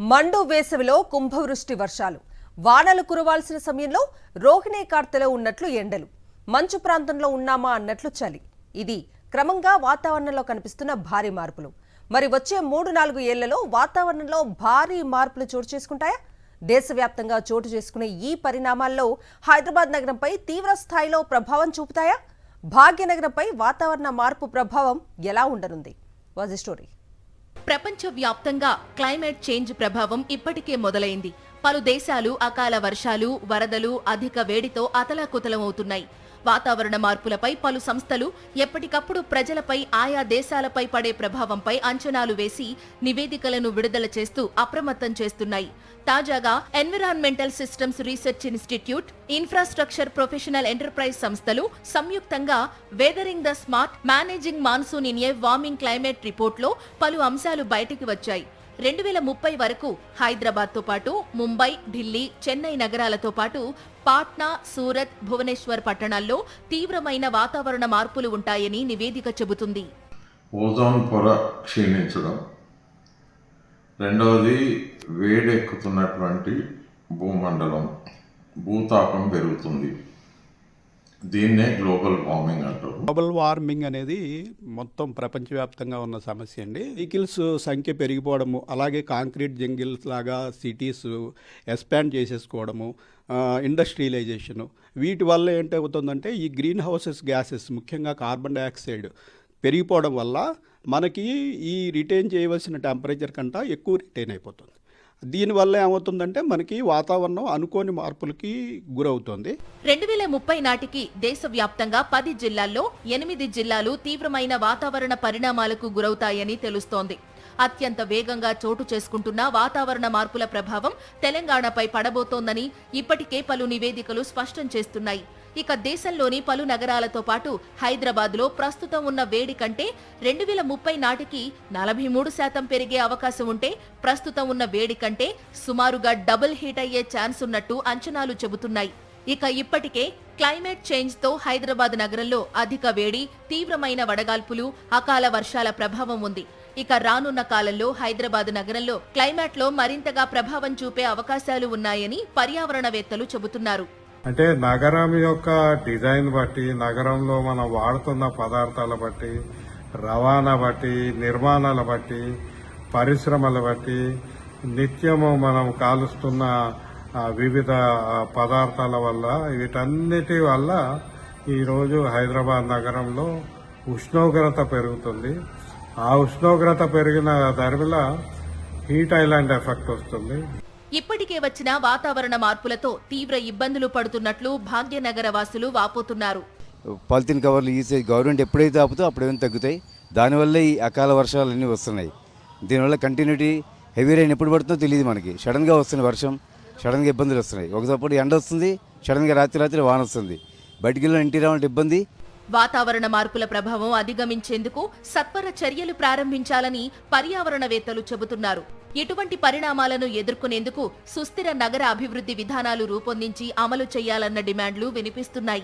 మండు వేసవిలో కుంభవృష్టి వర్షాలు, వానలు కురవాల్సిన సమయంలో రోహిణీ కార్తెలో ఉన్నట్లు ఎండలు, మంచు ప్రాంతంలో ఉన్నామా అన్నట్లు చలి. ఇది క్రమంగా వాతావరణంలో కనిపిస్తున్న భారీ మార్పులు. మరి వచ్చే 3-4 ఏళ్లలో వాతావరణంలో భారీ మార్పులు చోటు చేసుకుంటాయా? దేశవ్యాప్తంగా చోటు చేసుకునే ఈ పరిణామాల్లో హైదరాబాద్ నగరంపై తీవ్ర స్థాయిలో ప్రభావం చూపుతాయా? భాగ్యనగరంపై వాతావరణ మార్పు ప్రభావం ఎలా ఉండనుంది? Was the story. ప్రపంచవ్యాప్తంగా క్లైమేట్ చేంజ్ ప్రభావం ఇప్పటికే మొదలైంది. పలు దేశాలు అకాల వర్షాలు, వరదలు, అధిక వేడితో అతలాకుతలమవుతున్నాయి. వాతావరణ మార్పులపై పలు సంస్థలు ఎప్పటికప్పుడు ప్రజలపై, ఆయా దేశాలపై పడే ప్రభావంపై అంచనాలు వేసి నివేదికలను విడుదల చేస్తూ అప్రమత్తం చేస్తున్నాయి. తాజాగా environmental systems research institute, infrastructure professional enterprise సంస్థలు సంయుక్తంగా weathering the smart managing monsoon in a warming climate రిపోర్ట్లో పలు అంశాలు బయటికి వచ్చాయి. 2030 వరకు హైదరాబాద్తో పాటు ముంబై, ఢిల్లీ, చెన్నై నగరాలతో పాటు పాట్నా, సూరత్, భువనేశ్వర్ పట్టణాల్లో తీవ్రమైన వాతావరణ మార్పులు ఉంటాయని నివేదిక చెబుతుంది. ఓజోన్ పొర క్షీణించడం, రెండవది వేడెక్కుతున్నటువంటి భూమండలం, భూతాపం పెరుగుతుంది. దీన్నే గ్లోబల్ వార్మింగ్ అంటారు. గ్లోబల్ వార్మింగ్ అనేది మొత్తం ప్రపంచవ్యాప్తంగా ఉన్న సమస్య అండి. వెహికల్స్ సంఖ్య పెరిగిపోవడము, అలాగే కాంక్రీట్ జంగిల్స్ లాగా సిటీస్ ఎక్స్పాండ్ చేసేసుకోవడము, ఇండస్ట్రియలైజేషను, వీటి వల్ల ఏంటవుతుందంటే ఈ గ్రీన్ హౌసెస్ గ్యాసెస్, ముఖ్యంగా కార్బన్ డైఆక్సైడ్ పెరిగిపోవడం వల్ల మనకి ఈ రిటైన్ చేయవలసిన టెంపరేచర్ కంటే ఎక్కువ రిటైన్ అయిపోతుంది. దీనివల్ల ఏమవుతుందంటే మనకి వాతావరణం అనుకోని మార్పులకి గురవుతుంది. 2030 నాటికి దేశవ్యాప్తంగా 10 జిల్లాల్లో 8 జిల్లాలు తీవ్రమైన వాతావరణ పరిణామాలకు గురవుతాయని తెలుస్తోంది. అత్యంత వేగంగా చోటు చేసుకుంటున్న వాతావరణ మార్పుల ప్రభావం తెలంగాణపై పడబోతోందని ఇప్పటికే పలు నివేదికలు స్పష్టం చేస్తున్నాయి. ఇక దేశంలోని పలు నగరాలతో పాటు హైదరాబాద్లో ప్రస్తుతం ఉన్న వేడి కంటే 2030 నాటికి 43% పెరిగే అవకాశం ఉంటే, ప్రస్తుతం ఉన్న వేడి కంటే సుమారుగా డబుల్ హీట్ అయ్యే ఛాన్స్ ఉన్నట్టు అంచనాలు చెబుతున్నాయి. ఇక ఇప్పటికే క్లైమేట్ చేంజ్ తో హైదరాబాద్ నగరంలో అధిక వేడి, తీవ్రమైన వడగాల్పులు, అకాల వర్షాల ప్రభావం ఉంది. ఇక రానున్న కాలంలో హైదరాబాద్ నగరంలో క్లైమేట్ లో మరింతగా ప్రభావం చూపే అవకాశాలు ఉన్నాయని పర్యావరణవేత్తలు చెబుతున్నారు. అంటే నగరం యొక్క డిజైన్ బట్టి, నగరంలో మనం వాడుతున్న పదార్థాల బట్టి, రవాణా బట్టి, నిర్మాణాల బట్టి, పరిశ్రమల బట్టి, నిత్యము మనం కాలుస్తున్న వివిధ పదార్థాల వల్ల, వీటన్నిటి వల్ల ఈరోజు హైదరాబాద్ నగరంలో ఉష్ణోగ్రత పెరుగుతుంది. ఆ ఉష్ణోగ్రత పెరిగిన దరిమిల హీట్ ఐలాండ్ ఎఫెక్ట్ వస్తుంది. ఇప్పటికే వచ్చిన వాతావరణ మార్పులతో తీవ్ర ఇబ్బందులు పడుతున్నట్లు భాగ్యనగర వాసులు వాపోతున్నారు. పాలిథిన్ కవర్లు గవర్నమెంట్ ఎప్పుడైతే ఆపుతో అప్పుడేమో తగ్గుతాయి. దానివల్ల ఈ అకాల వర్షాలు అన్నీ వస్తున్నాయి. దీనివల్ల కంటిన్యూటీ హెవీ రైన్ ఎప్పుడు పడుతుందో తెలియదు మనకి. సడన్గా వస్తుంది వర్షం, సడన్గా ఇబ్బందులు వస్తున్నాయి. ఒకసారి ఎండ వస్తుంది, సడన్గా రాత్రి వాన వస్తుంది. బయటికి వెళ్ళిన ఇంటి రావాలంటే ఇబ్బంది. వాతావరణ మార్పుల ప్రభావం అధిగమించేందుకు సత్వర చర్యలు ప్రారంభించాలని పర్యావరణవేత్తలు చెబుతున్నారు. ఇటువంటి పరిణామాలను ఎదుర్కొనేందుకు సుస్థిర నగర అభివృద్ధి విధానాలు రూపొందించి అమలు చేయాలన్న డిమాండ్లు వినిపిస్తున్నాయి.